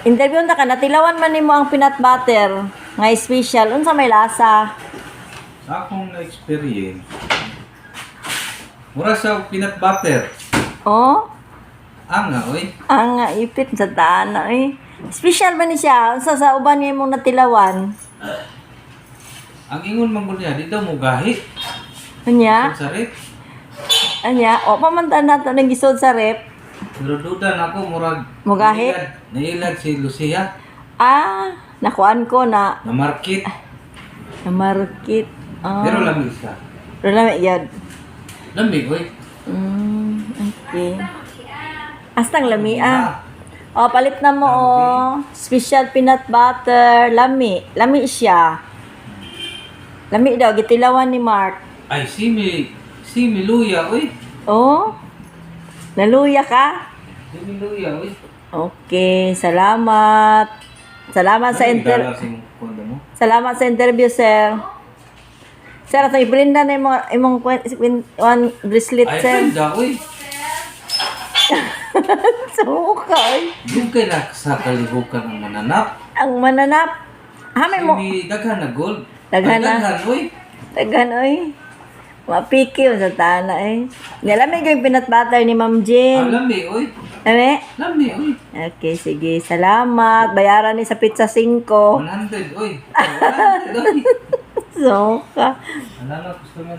Interview na ka, natilawan man nimo ang peanut butter nga special. Unsa may lasa? Sa akong na-experience, mura sa peanut butter. Oh? Anga, oy. Ang ipit sa tana eh. Special ba ni siya? Unsa sa uban niya imong natilawan? Ang ingon man gud niya, di daw mo gahi. Anya? Sa rep. Anya? O pamantan nato ng gisod sa rep. Pero duda na ako, murag... Mo gahi? Nailag si Lucia. Ah, nakuan ko na Na market. na market. Ah. Pero lamig siya. Pero lamig yun. Lamig, oy. Okay. Astang lami ah. O, palit na mo o. Special peanut butter. Lami. Lami siya. Lami daw. Gitilawan ni Mark. Ay, si Luya, oy. Oh? Naluya ka? Si Luya, oy. Okay. Salamat. Salamat sa Salamat sa interview, sir. Sir, ito ibrinda na imong one bracelet, Ay, sir. ganda, oy. Suka, oy. Yung kay sa kalihukan ng mananap. Ang mananap. Hamay mo. Si daghan na gold. Daghan na. Daghan, oy. Tagan, oy. Mapiki sa tana, eh. Nilamig yung peanut butter ni Ma'am Jean. Lami, oy. Ame? Lami, oy. Okay, sige. Salamat. Bayaran ni sa pizza 5. 100, oy. 100, oy. Suka. Wala na, gusto mo